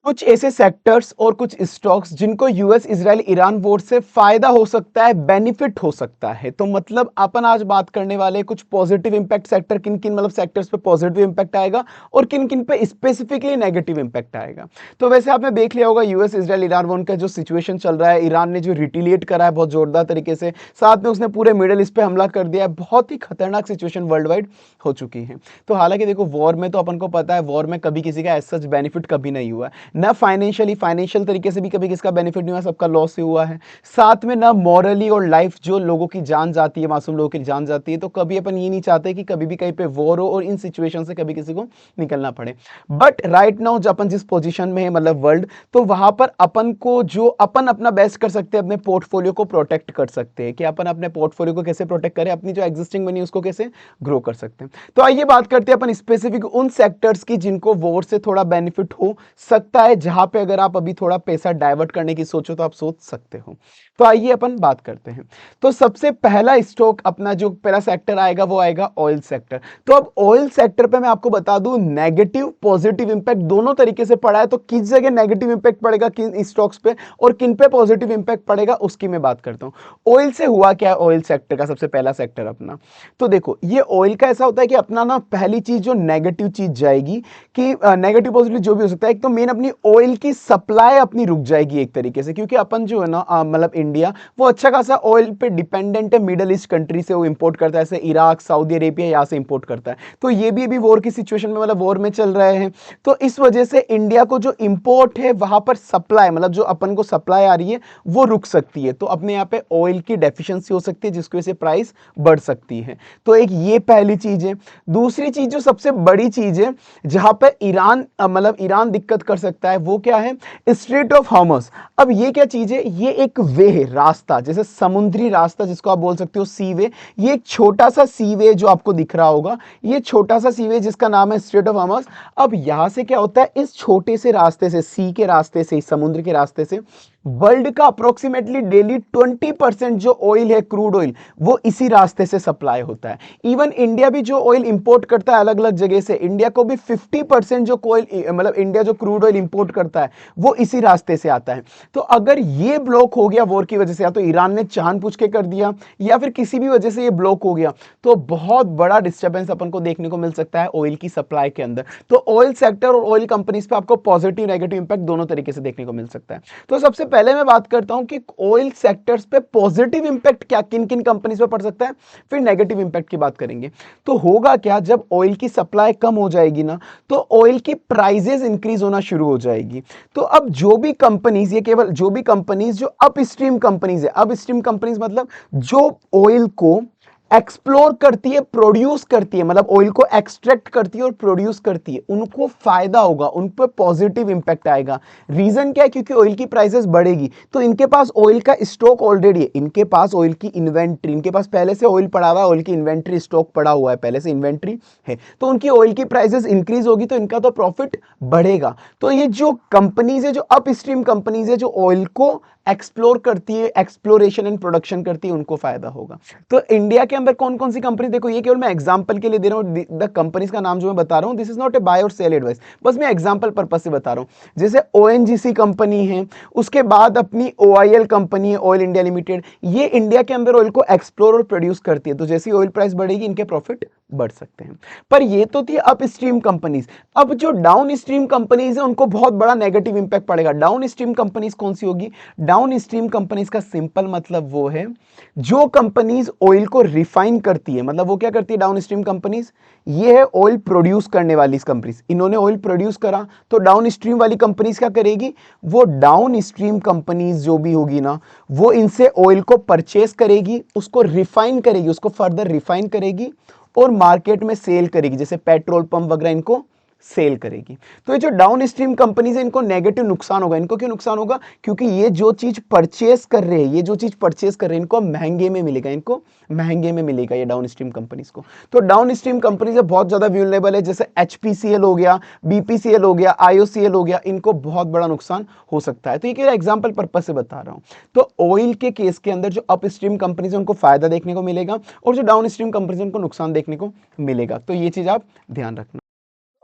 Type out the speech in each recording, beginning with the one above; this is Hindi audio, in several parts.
कुछ ऐसे सेक्टर्स और कुछ स्टॉक्स जिनको यूएस इजराइल ईरान वॉर से फायदा हो सकता है, बेनिफिट हो सकता है। तो मतलब अपन आज बात करने वाले कुछ पॉजिटिव इंपैक्ट सेक्टर, किन किन मतलब सेक्टर्स पे पॉजिटिव इंपैक्ट आएगा और किन किन पे स्पेसिफिकली नेगेटिव इंपैक्ट आएगा। तो वैसे आपने देख लिया होगा यूएस इजराइल ईरान वॉर का जो सिचुएशन चल रहा है, ईरान ने जो रिटिलिएट करा है बहुत जोरदार तरीके से, साथ में उसने पूरे मिडल ईस्ट पे हमला कर दिया है। बहुत ही खतरनाक सिचुएशन वर्ल्ड वाइड हो चुकी है। तो हालांकि देखो, वॉर में तो अपन को पता है, वॉर में कभी किसी का एज सच बेनिफिट कभी नहीं हुआ है, ना फाइनेंशियल तरीके से भी कभी किसका बेनिफिट नहीं हुआ, सबका लॉस ही हुआ है। साथ में ना मॉरली और लाइफ, जो लोगों की जान जाती है, मासूम लोगों की जान जाती है। तो कभी अपन ये नहीं चाहते कि कभी भी कहीं पे वॉर हो और इन सिचुएशन से कभी किसी को निकलना पड़े। बट राइट नाउ जो अपन जिस पोजीशन में है, मतलब वर्ल्ड, तो वहां पर अपन को जो अपन अपना बेस्ट कर सकते हैं, अपने पोर्टफोलियो को प्रोटेक्ट कर सकते हैं कि अपन अपने पोर्टफोलियो को कैसे प्रोटेक्ट करें, अपनी जो एग्जिस्टिंग मनी उसको कैसे ग्रो कर सकते हैं। तो आइए बात करते हैं अपन स्पेसिफिक उन सेक्टर्स की जिनको वॉर से थोड़ा बेनिफिट हो सकता है, जहां पे अगर आप अभी थोड़ा पैसा डाइवर्ट करने की सोचो तो आप सोच सकते हो। तो आइए अपन बात करते हैं। तो सबसे पहला स्टॉक अपना जो पहला सेक्टर आएगा वो आएगा ऑयल सेक्टर। तो अब ऑयल सेक्टर पे मैं आपको बता दूं, नेगेटिव पॉजिटिव इंपैक्ट दोनों तरीके से पड़ा है। तो किस जगह नेगेटिव इंपैक्ट पड़ेगा किन स्टॉक्स पे और किन पे पॉजिटिव इंपैक्ट पड़ेगा, उसकी मैं बात करता हूं। ऑयल से हुआ क्या है, ऑयल सेक्टर का सबसे पहला सेक्टर अपना, तो देखो ये ऑयल का ऐसा होता है कि अपना ना पहली चीज जो नेगेटिव चीज जाएगी कि नेगेटिव पॉजिटिव जो भी हो सकता है, एक तो मेन अपनी ऑयल की सप्लाई अपनी रुक जाएगी एक तरीके से, क्योंकि अपन जो है ना मतलब इंडिया वो अच्छा खासा ऑयल पे डिपेंडेंट है, मिडल ईस्ट कंट्री से वो इंपोर्ट करता है, जैसे इराक, सऊदी अरेबिया, यहाँ से इंपोर्ट करता है। तो ये भी अभी वॉर की सिचुएशन में, मतलब वॉर में चल रहे हैं, तो इस वजह से इंडिया को जो इंपोर्ट है वहां पर सप्लाई, मतलब जो अपन को सप्लाई आ रही है वो रुक सकती है। तो अपने यहाँ पे ऑयल की डेफिशिएंसी हो सकती है, जिसकी वजह से प्राइस बढ़ सकती है। तो एक ये पहली चीज है। दूसरी चीज जो सबसे बड़ी चीज है जहां पे ईरान मतलब ईरान दिक्कत कर सकता है, वो क्या है, स्ट्रेट ऑफ हॉर्मस। अब ये क्या चीज है, ये एक वे है, रास्ता, जैसे समुद्री रास्ता जिसको आप बोल सकते हो सी वे। ये एक छोटा सा सी वे जो आपको दिख रहा होगा, ये छोटा सा सी वे जिसका नाम है स्ट्रेट ऑफ हॉर्मस। अब यहां से क्या होता है, इस छोटे से रास्ते से, सी के रास्ते से, समुद्र के रास्ते से वर्ल्ड का अप्रोक्सीमेटली डेली 20% जो ऑयल है, क्रूड ऑयल, वो इसी रास्ते से सप्लाई होता है। इवन इंडिया भी जो ऑयल इंपोर्ट करता है अलग अलग जगह से, इंडिया को भी 50% जो ऑयल, मतलब इंडिया जो क्रूड ऑयल इंपोर्ट करता है वो इसी रास्ते से आता है। तो अगर ये ब्लॉक हो गया वॉर की वजह से, या तो ईरान ने जानबूझ के कर दिया या फिर किसी भी वजह से ये ब्लॉक हो गया, तो बहुत बड़ा डिस्टर्बेंस अपन को देखने को मिल सकता है ऑयल की सप्लाई के अंदर। तो ऑयल सेक्टर और ऑयल कंपनीज पे आपको पॉजिटिव नेगेटिव इंपैक्ट दोनों तरीके से देखने को मिल सकता है। तो सबसे पहले मैं बात करता हूं कि ऑयल सेक्टर्स पे पॉजिटिव इंपैक्ट क्या किन किन कंपनीज पे पड़ सकता है, फिर नेगेटिव इंपैक्ट की बात करेंगे। तो होगा क्या, जब ऑयल की सप्लाई कम हो जाएगी ना, तो ऑयल की प्राइसेस इंक्रीज होना शुरू हो जाएगी। तो अब जो भी कंपनीज, ये केवल जो भी कंपनीज जो अपस्ट्रीम कंपनीज है, अपस्ट्रीम कंपनीज मतलब जो ऑयल को एक्सप्लोर करती है, प्रोड्यूस करती है, मतलब ऑयल को एक्सट्रैक्ट करती है और प्रोड्यूस करती है, उनको फायदा होगा, उन पर पॉजिटिव इंपैक्ट आएगा। रीजन क्या है, क्योंकि ऑयल की प्राइसेस बढ़ेगी, तो इनके पास ऑयल का स्टॉक ऑलरेडी है, इनके पास ऑयल की इन्वेंट्री, इनके पास पहले से ऑयल पड़ा हुआ है, ऑयल की इन्वेंट्री स्टॉक पड़ा हुआ है, पहले से इन्वेंट्री है। तो उनकी ऑयल की प्राइसेस इंक्रीज होगी तो इनका तो प्रॉफिट बढ़ेगा। तो ये जो कंपनीज है, जो अपस्ट्रीम कंपनीज है, जो ऑयल को एक्सप्लोर करती है, एक्सप्लोरेशन एंड प्रोडक्शन करती है, उनको फायदा होगा। तो इंडिया के अंदर कौन कौन सी कंपनी, देखो ये केवल मैं एग्जांपल के लिए दे रहा हूं, द कंपनीज का नाम जो मैं बता रहा हूं, this is not a buy और सेल एडवाइस, बस मैं एग्जांपल पर्पस से बता रहा हूं। जैसे ओएनजीसी कंपनी है, उसके बाद अपनी ओआईएल कंपनी है, ऑयल इंडिया लिमिटेड, ये इंडिया के अंदर ऑयल को एक्सप्लोर और प्रोड्यूस करती है। तो जैसी ऑयल प्राइस बढ़ेगी इनके प्रॉफिट बढ़ सकते हैं। पर ये तो थी अप स्ट्रीम कंपनीज। अब जो डाउन स्ट्रीम कंपनीज है उनको बहुत बड़ा नेगेटिव इंपैक्ट पड़ेगा। डाउन स्ट्रीम कंपनीज कौन सी होगी, डाउन स्ट्रीम कंपनीज का सिंपल मतलब वो है जो कंपनीज ऑयल को रिफाइन करती है, मतलब वो क्या करती है डाउन स्ट्रीम कंपनीज, ये है ऑयल प्रोड्यूस करने वाली कंपनीज। इन्होंने ऑयल प्रोड्यूस करा तो डाउन स्ट्रीम वाली कंपनीज क्या करेगी, वो डाउन स्ट्रीम कंपनीज जो भी होगी ना, वो इनसे ऑयल को परचेस करेगी, उसको रिफाइन करेगी, उसको फर्दर रिफाइन करेगी और मार्केट में सेल करेगी, जैसे पेट्रोल पंप वगैरह इनको सेल करेगी। तो ये जो डाउन स्ट्रीम कंपनीज है इनको नेगेटिव नुकसान होगा। इनको क्यों नुकसान होगा, क्योंकि ये जो चीज परचेस कर रहे हैं, ये जो चीज परचेस कर रहे हैं इनको महंगे में मिलेगा, इनको महंगे में मिलेगा ये डाउन स्ट्रीम कंपनीज को। तो डाउन स्ट्रीम कंपनीज बहुत ज्यादा व्यूलनेबल है, जैसे एचपीसीएल हो गया, बीपीसीएल हो गया, आईओसीएल हो गया, इनको बहुत बड़ा नुकसान हो सकता है। तो ये एग्जाम्पल पर्पज से बता रहा हूं। तो ऑयल के केस के अंदर जो अप स्ट्रीम कंपनीज है उनको फायदा देखने को मिलेगा और जो डाउन स्ट्रीम कंपनीज उनको नुकसान देखने को मिलेगा। तो ये चीज आप ध्यान रखना।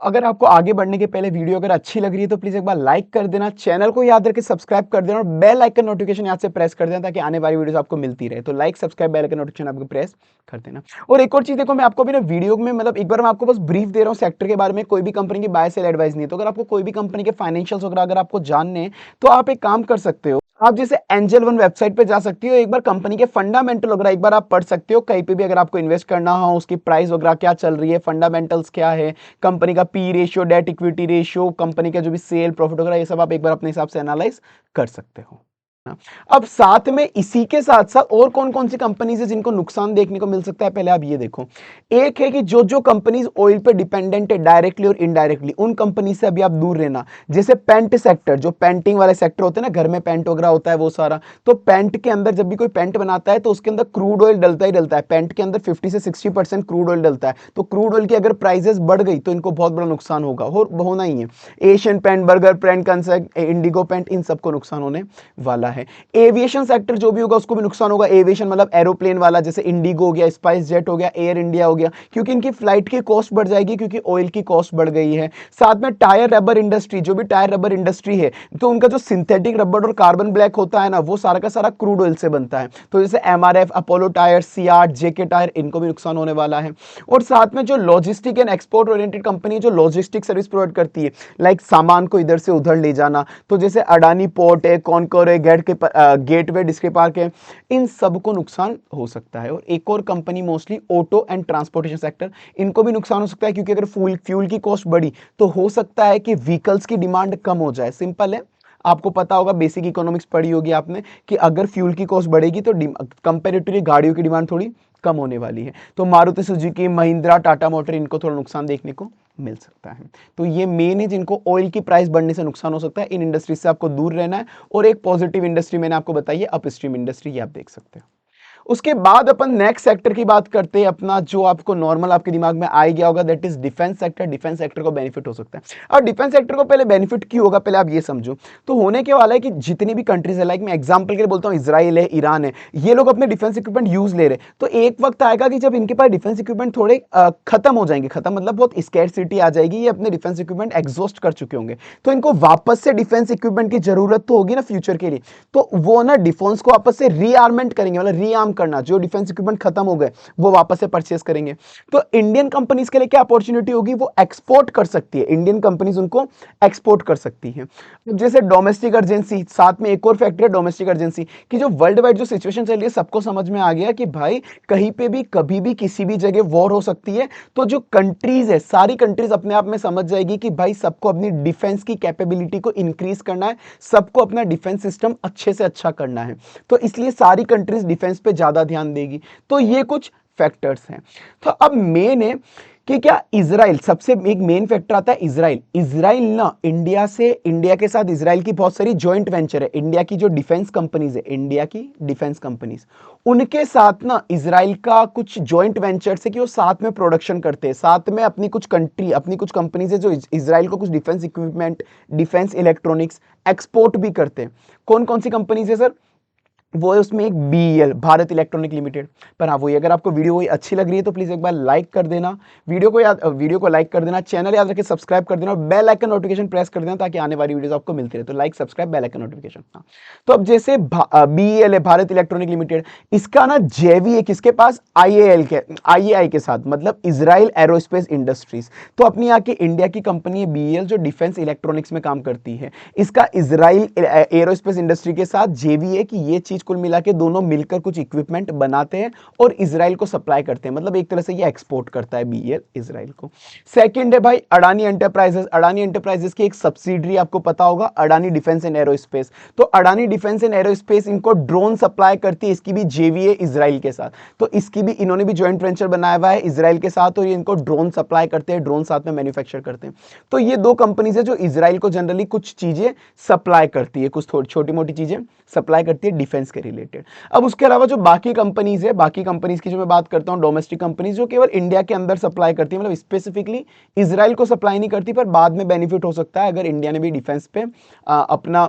अगर आपको आगे बढ़ने के पहले वीडियो अगर अच्छी लग रही है तो प्लीज एक बार लाइक कर देना, चैनल को याद रखे सब्सक्राइब कर देना और बेल आइकन नोटिफिकेशन याद से प्रेस कर देना ताकि आने वाली वीडियोस आपको मिलती रहे। तो like subscribe bell icon notification आपको प्रेस कर देना। और एक और चीज देखो, मैं आपको भी ना वीडियो में मतलब एक बार मैं आपको बस ब्रीफ दे रहा हूँ सेक्टर के बारे में, कोई भी कंपनी की बाय सेल एडवाइस नहीं है। तो अगर आपको कोई भी कंपनी के फाइनेंशियल्स वगैरह अगर आपको जानने हैं तो आप एक काम कर सकते हो, आप जैसे एंजल वन वेबसाइट पे जा सकती हो, एक बार कंपनी के फंडामेंटल वगैरह एक बार आप पढ़ सकते हो। कहीं पे भी अगर आपको इन्वेस्ट करना हो, उसकी प्राइस वगैरह क्या चल रही है, फंडामेंटल्स क्या है, कंपनी का P ratio, debt equity ratio, company का जो भी सेल प्रॉफिट वगैरह, ये सब आप एक बार अपने हिसाब से एनालाइज कर सकते हो। अब साथ में इसी के साथ साथ और कौन कौन सी कंपनीज है जिनको नुकसान देखने को मिल सकता है, पहले आप ये देखो। एक है कि जो जो कंपनीज ऑयल पे डिपेंडेंट है डायरेक्टली और इनडायरेक्टली, उन कंपनी से अभी आप दूर रहना। जैसे पेंट सेक्टर, जो पेंटिंग वाले सेक्टर होते हैं ना, घर में पेंट वगैरह होता है वो सारा, तो पेंट के अंदर जब भी कोई पेंट बनाता है तो उसके अंदर क्रूड ऑयल डलता ही डलता है। पेंट के अंदर 50 से 60% क्रूड ऑयल डलता है। तो क्रूड ऑयल की अगर प्राइसेस बढ़ गई तो इनको बहुत बड़ा नुकसान होगा, होना ही है। एशियन पेंट, बर्गर पेंट, कंसेक्ट, इंडिगो पेंट, इन सबको नुकसान होने वाला है। एविएशन सेक्टर जो भी होगा उसको भी नुकसान होगा। एविएशन मतलब एरोप्लेन वाला, जैसे इंडिगो हो गया, स्पाइस जेट हो गया, एयर इंडिया हो गया, क्योंकि इनकी फ्लाइट की कॉस्ट बढ़ जाएगी क्योंकि ऑयल की कॉस्ट बढ़ गई है। साथ में टायर रबर इंडस्ट्री, जो भी टायर रबर इंडस्ट्री है, तो उनका जो सिंथेटिक रबर और कार्बन ब्लैक होता है ना, वो सारा का सारा क्रूड ऑयल से बनता है। तो जैसे एमआरएफ, अपोलो टायर, सियाट, जेके टायर, इनको भी नुकसान होने वाला है। और साथ में जो logistic and export oriented company जो लॉजिस्टिक सर्विस प्रोवाइड करती है, लाइक सामान को इधर से उधर ले जाना, तो जैसे अडानी पोर्ट है, कॉनकोर है, गेटवे डिस्के पार्क है, इन सबको नुकसान हो सकता है। और एक और company mostly auto and transportation sector, इनको भी नुकसान हो सकता है क्योंकि अगर फ्यूल की कॉस्ट बढ़ी तो हो सकता है कि व्हीकल्स की डिमांड कम हो जाए। सिंपल है, आपको पता होगा, बेसिक इकोनॉमिक्स पढ़ी होगी आपने, कि अगर फ्यूल की कॉस्ट बढ़ेगी तो कंपैरेटिवली गाड़ियों की डिमांड थोड़ी कम होने वाली है। तो मारुति सुजुकी, महिंद्रा, टाटा मोटर, इनको थोड़ा नुकसान देखने को मिल सकता है। तो ये मेन है जिनको ऑयल की प्राइस बढ़ने से नुकसान हो सकता है। इन इंडस्ट्री से आपको दूर रहना है। और एक पॉजिटिव इंडस्ट्री मैंने आपको बताई है, अपस्ट्रीम इंडस्ट्री, ये आप देख सकते हो। उसके बाद अपन नेक्स्ट सेक्टर की बात करते हैं अपना, जो आपको नॉर्मल आपके दिमाग में आ गया होगा, that is defence sector. Defence sector को बेनिफिट हो सकता है। और डिफेंस सेक्टर को पहले बेनिफिट क्यों होगा, पहले आप ये समझो। तो होने के वाला है कि जितनी भी कंट्रीज है, लाइक मैं एग्जांपल के लिए बोलता हूं, इजराइल है, ईरान है, ये लोग अपने डिफेंस इक्विपमेंट यूज ले रहे, तो एक वक्त आएगा कि जब इनके पास डिफेंस इक्विपमेंट थोड़े खत्म हो जाएंगे। खत्म मतलब बहुत स्कैरसिटी आ जाएगी, ये अपने डिफेंस इक्विपमेंट एग्जॉस्ट कर चुके होंगे, तो इनको वापस से डिफेंस इक्विपमेंट की जरूरत तो होगी ना फ्यूचर के लिए। तो वो ना डिफेंस को वापस से रीआर्मेंट करेंगे, मतलब रीआर्म करना, जो डिफेंस इक्विपमेंट खत्म हो गए वो वापस से परचेस करेंगे। तो इंडियन कंपनीज के लिए क्या अपॉर्चुनिटी होगी, वो एक्सपोर्ट कर सकती है। इंडियन कंपनीज उनको एक्सपोर्ट कर सकती है। जैसे डोमेस्टिक अर्जेंसी, साथ में एक और फैक्टर है डोमेस्टिक अर्जेंसी, कि जो वर्ल्ड वाइड जो सिचुएशन चल रही है, सबको समझ में आ गया कि भाई कहीं पे भी कभी भी किसी भी जगह वॉर हो सकती है। तो जो कंट्रीज है, सारी कंट्रीज अपने आप में समझ जाएगी कि भाई सबको अपनी डिफेंस की कैपेबिलिटी को इंक्रीज करना है, सबको अपना डिफेंस सिस्टम अच्छे से अच्छा करना है। तो इसलिए सारी कंट्रीज डिफेंस पे ज्यादा ध्यान देगी। तो ये कुछ फैक्टर्स हैं। तो अब मेन है कि क्या इजराइल, सबसे एक मेन फैक्टर आता है इजराइल। इजराइल ना इंडिया के साथ इजराइल की बहुत सारी जॉइंट वेंचर है। इंडिया की जो डिफेंस कंपनीज है, इंडिया की डिफेंस कंपनीज, उनके साथ ना इजराइल का कुछ जॉइंट वेंचर्स है कि वो साथ में प्रोडक्शन करते हैं। साथ में अपनी कुछ कंपनीज है जो इजराइल को कुछ defence equipment, defence electronics export भी करते हैं। कौन कौन सी कंपनीज है सर, वो है उसमें एक बीईएल, भारत इलेक्ट्रॉनिक लिमिटेड। पर हाँ वही, अगर आपको वीडियो वही अच्छी लग रही है तो प्लीज एक बार लाइक कर देना, वीडियो को लाइक कर देना, चैनल याद रखे सब्सक्राइब कर देना और बेल आइकन नोटिफिकेशन प्रेस कर देना ताकि आने वाली वीडियोस आपको मिलती रहे। तो like, subscribe, bell icon notification. हाँ, तो अब जैसे बीईएल है, भारत इलेक्ट्रॉनिक लिमिटेड, इसका ना जेवी है किसके पास, आईएआई के साथ, मतलब इजराइल एरोस्पेस इंडस्ट्रीज। तो अपनी यहाँ की इंडिया की कंपनी है बीईएल, जो डिफेंस इलेक्ट्रॉनिक्स में काम करती है। इसका इजराइल एरोस्पेस इंडस्ट्री के साथ जेवी है कि ये चीज कुल मिला के दोनों मिलकर कुछ इक्विपमेंट बनाते हैं और इजराइल को सप्लाई करते हैं। मतलब एक तरह से ये एक्सपोर्ट करता है बीईएल इजराइल को। सेकंड है भाई अडानी एंटरप्राइजेस। अडानी एंटरप्राइजेस की एक सब्सिडरी आपको पता होगा, अडानी डिफेंस एंड एरोस्पेस। तो अडानी डिफेंस एंड एरोस्पेस इनको ड्रोन सप्लाई करती है, इसकी भी जेवी है इजराइल के साथ। तो इसकी भी, इन्होंने भी जॉइंट वेंचर बनाया हुआ है इजराइल के साथ और ये इनको ड्रोन सप्लाई करते हैं, ड्रोन साथ में मैन्युफैक्चर करते हैं। तो ये दो कंपनीज है जो इजराइल को जनरली कुछ चीजें सप्लाई करती है, कुछ थोड़ी छोटी मोटी चीजें सप्लाई करती है डिफेंस के रिलेटेड। अब उसके अलावा जो बाकी कंपनीज है, बाकी कंपनीज की जो मैं बात करता हूं, डोमेस्टिक कंपनीज जो केवल इंडिया के अंदर सप्लाई करती है, मतलब स्पेसिफिकली इजराइल को सप्लाई नहीं करती, पर बाद में बेनिफिट हो सकता है अगर इंडिया ने भी डिफेंस पे अपना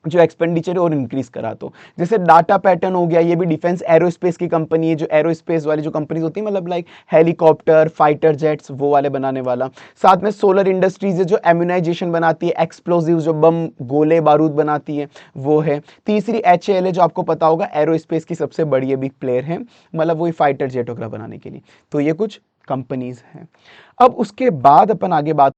जो एक्सपेंडिचर है और इंक्रीज करा। तो जैसे डाटा पैटर्न हो गया, ये भी डिफेंस एरोस्पेस की कंपनी है, जो एरोस्पेस वाली जो कंपनीज होती है, मतलब लाइक हेलीकॉप्टर, फाइटर जेट्स, वो वाले बनाने वाला। साथ में सोलर इंडस्ट्रीज है जो एम्यूनाइजेशन बनाती है, एक्सप्लोजिव जो बम गोले बारूद बनाती है, वो है। तीसरी HAL है, जो आपको पता होगा एरोस्पेस की सबसे बड़ी बिग प्लेयर है, मतलब वही फाइटर जेट वगैरह बनाने के लिए। तो ये कुछ कंपनीज हैं। अब उसके बाद अपन आगे बात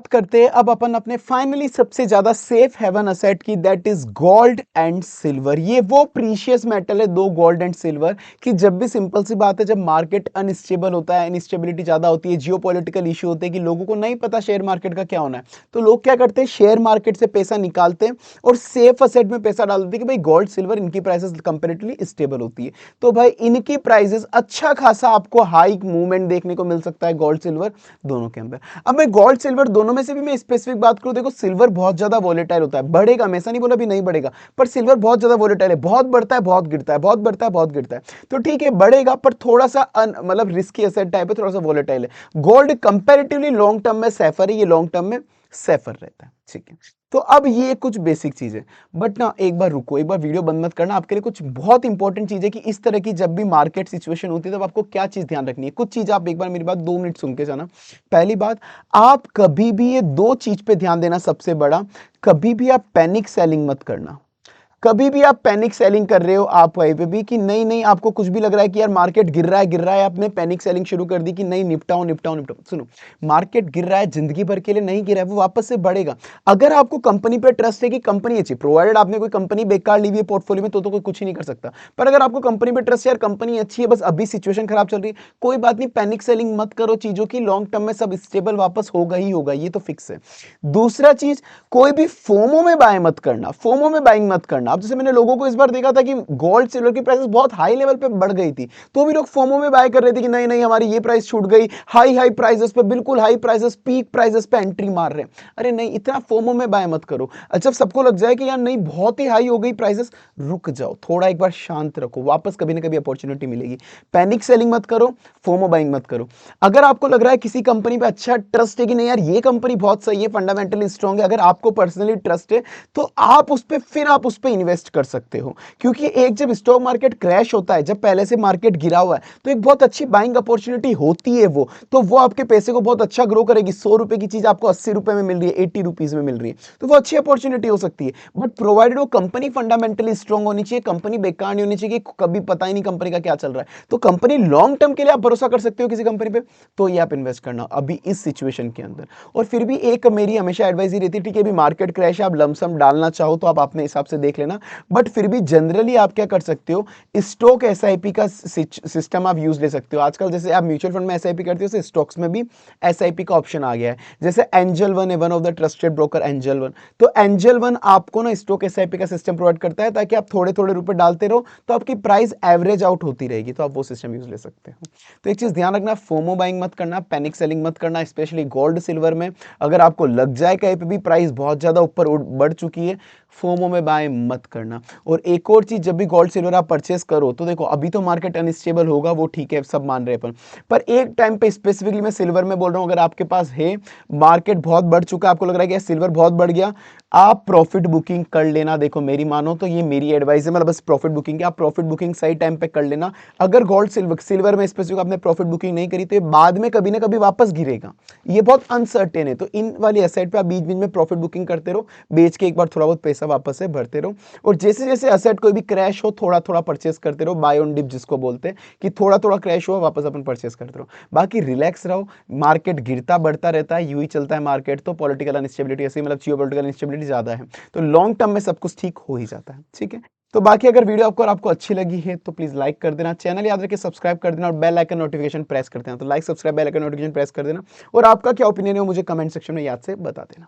करते हैं अब अपन अपने फाइनली सबसे ज्यादा सेफ हेवन असेट की, that is gold and silver. ये वो प्रीशियस मेटल है, दो गोल्ड एंड सिल्वर, कि जब भी सिंपल सी बात है, जब मार्केट अनस्टेबल होता है, इनस्टेबिलिटी ज्यादा होती है, जियोपॉलिटिकल इशू होते हैं कि लोगों को नहीं पता शेयर मार्केट का क्या होना है, तो लोग क्या करते हैं, शेयर मार्केट से पैसा निकालते हैं और सेफ असेट में पैसा डाल देते हैं कि भाई गोल्ड सिल्वर इनकी प्राइसेस कंपेरेटिवली स्टेबल होती है, तो भाई इनकी प्राइसेस अच्छा खासा आपको हाई मूवमेंट देखने को मिल सकता है गोल्ड सिल्वर दोनों के अंदर। अब मैं गोल्ड सिल्वर दोनों में से भी मैं स्पेसिफिक बात करूं, देखो सिल्वर बहुत ज्यादा वोलेटाइल होता है, बढ़ेगा, मैं ऐसा नहीं बोला भी नहीं बढ़ेगा, पर सिल्वर बहुत ज्यादा वोलेटाइल है, बहुत बढ़ता है बहुत गिरता है, बहुत बढ़ता है बहुत गिरता है। तो ठीक है बढ़ेगा, पर थोड़ा सा मतलब रिस्की एसेट टाइप है, थोड़ा सा वोलेटाइल है। गोल्ड कंपैरेटिवली लॉन्ग टर्म में सेफर है, ये लॉन्ग टर्म में सेफर रहता है, ठीक है। तो अब ये कुछ बेसिक चीजें, बट ना एक बार रुको, एक बार वीडियो बंद मत करना, आपके लिए कुछ बहुत इंपॉर्टेंट चीज है कि इस तरह की जब भी मार्केट सिचुएशन होती है तब आपको क्या चीज ध्यान रखनी है। कुछ चीज आप एक बार मेरी बात 2 मिनट सुन के जाना। पहली बात, आप कभी भी ये दो चीज पे ध्यान देना, सबसे बड़ा, कभी भी आप पैनिक सेलिंग मत करना। कभी भी आप पैनिक सेलिंग कर रहे हो आप वहीं पे भी कि नहीं नहीं, आपको कुछ भी लग रहा है कि यार मार्केट गिर रहा है, आपने पैनिक सेलिंग शुरू कर दी कि नहीं निपटाओ निपटाओ निपटाओ। सुनो, मार्केट गिर रहा है, जिंदगी भर के लिए नहीं गिरा है, वो वापस से बढ़ेगा। अगर आपको कंपनी पे ट्रस्ट है कि कंपनी अच्छी, प्रोवाइडेड आपने कोई कंपनी बेकार ली हुई है पोर्टफोलियो में, तो कोई कुछ ही नहीं कर सकता। पर अगर आपको कंपनी पे ट्रस्ट है, यार कंपनी अच्छी है, बस अभी सिचुएशन खराब चल रही है, कोई बात नहीं, पैनिक सेलिंग मत करो चीजों की, लॉन्ग टर्म में सब स्टेबल वापस होगा ही होगा, ये तो फिक्स है। दूसरा चीज, कोई भी फोमो में बाय मत करना, फोमो में बाइंग मत करना। अब जैसे मैंने लोगों को इस बार देखा था कि गोल्ड सिल्वर की प्राइसेस बहुत हाई लेवल पे बढ़ गई थी, तो भी लोग फोमो में बाय कर रहे थे कि नहीं नहीं हमारी ये प्राइस छूट गई, हाई हाई प्राइसेस पे, बिल्कुल हाई प्राइसेस, पीक प्राइसेस पे एंट्री मार रहे हैं। अरे नहीं, इतना फोमो में बाय मत करो। जब सबको लग जाए कि यार नहीं बहुत ही हाई हो गई प्राइसेस, रुक जाओ थोड़ा, एक बार शांत रखो, वापस कभी ना कभी अपॉर्चुनिटी मिलेगी। पैनिक सेलिंग मत करो, फोमो बाइंग मत करो। अगर आपको लग रहा है किसी कंपनी पे अच्छा ट्रस्ट है कि नहीं यार ये कंपनी बहुत सही है, फंडामेंटली स्ट्रांग है, अगर आपको पर्सनली ट्रस्ट है, तो आप उस पे फिर आप उस पे इन्वेस्ट कर सकते हो। क्योंकि एक जब स्टॉक मार्केट क्रैश होता है, जब पहले से मार्केट गिरा हुआ है, तो एक बहुत अच्छी बाइंग अपॉर्चुनिटी होती है वो, तो वो आपके पैसे को बहुत अच्छा ग्रो करेगी। 100 रुपए की चीज आपको 80 रुपए में मिल रही है, 80 रुपीज में मिल रही है, तो वो अच्छी अपॉर्चुनिटी हो सकती है। बट प्रोवाइडेड वो कंपनी फंडामेंटली स्ट्रांग होनी चाहिए, कंपनी बेकार नहीं होनी चाहिए कि कभी पता ही नहीं कंपनी का क्या चल रहा है। तो कंपनी लॉन्ग टर्म के लिए आप भरोसा कर सकते हो किसी कंपनी पे, तो ये आप इन्वेस्ट करना अभी इस सिचुएशन के अंदर। और फिर भी एक मेरी हमेशा एडवाइस ही रहती है, ठीक है अभी मार्केट क्रैश है, आप लमसम डालना चाहो तो आप अपने हिसाब से देख लेना, बट फिर भी जनरली आप क्या कर सकते हो, स्टॉक एसआईपी का सिस्टम आप यूज ले सकते हो। आजकल जैसे आप म्यूचुअल फंड में एसआईपी करते हो, स्टॉक्स में भी एसआईपी का ऑप्शन आ गया है। जैसे एंजल वन है, one of the trusted broker angel one, तो एंजल वन आपको ना स्टॉक एसआईपी का सिस्टम प्रोवाइड करता है, ताकि आप थोड़े थोड़े रुपए डालते रहो, तो आपकी प्राइस एवरेज आउट होती रहेगी, तो आप वो सिस्टम यूज ले सकते हो। तो एक चीज ध्यान रखना, फोमो बाइंग मत करना, पैनिक सेलिंग मत करना, स्पेशली गोल्ड सिल्वर में। अगर आपको लग जाए कहीं पे भी प्राइस बहुत ज्यादा ऊपर बढ़ चुकी है, फोमो में बाय मत करना। और एक और चीज, जब भी गोल्ड सिल्वर आप परचेस करो, तो देखो अभी तो मार्केट अनस्टेबल होगा, वो ठीक है, सब मान रहे हैं, पर एक टाइम पे स्पेसिफिकली मैं सिल्वर में बोल रहा हूं, अगर आपके पास है, मार्केट बहुत बढ़ चुका है, आपको लग रहा है कि सिल्वर बहुत बढ़ गया, आप प्रॉफिट बुकिंग कर लेना। देखो मेरी मानो तो ये मेरी एडवाइस है, मतलब बस प्रॉफिट बुकिंग की, आप प्रॉफिट बुकिंग सही टाइम पे कर लेना। अगर गोल्ड सिल्वर में स्पेसिफिक आपने प्रॉफिट बुकिंग नहीं करी, तो ये बाद में कभी ना कभी वापस गिरेगा, ये बहुत अनसर्टेन है। तो इन वाली एसेट पे आप बीच बीच में प्रॉफिट बुकिंग करते रहो, बेच के एक बार थोड़ा बहुत पैसा वापस से भरते रहो, और जैसे जैसे एसेट कोई भी क्रैश हो, थोड़ा थोड़ा परचेस करते रहो, बाय ऑन डिप जिसको बोलते हैं, कि थोड़ा थोड़ा क्रैश हुआ वापस अपन परचेस करते रहो। बाकी रिलैक्स रहो, मार्केट गिरता बढ़ता रहता है, यूं ही चलता है मार्केट, तो पॉलिटिकल अनस्टेबिलिटी ऐसे मतलब जियोपॉलिटिकल इंस्टेबिलिटी ज्यादा है, तो लॉन्ग टर्म में सब कुछ ठीक हो ही जाता है, ठीक है। तो बाकी अगर वीडियो आपको अच्छी लगी है तो प्लीज लाइक कर देना, चैनल याद रखिए सब्सक्राइब कर देना, और बेल आइकन नोटिफिकेशन प्रेस कर देना। तो like subscribe bell icon notification press कर देना, और आपका क्या ओपिनियन है मुझे कमेंट सेक्शन में याद से बता देना।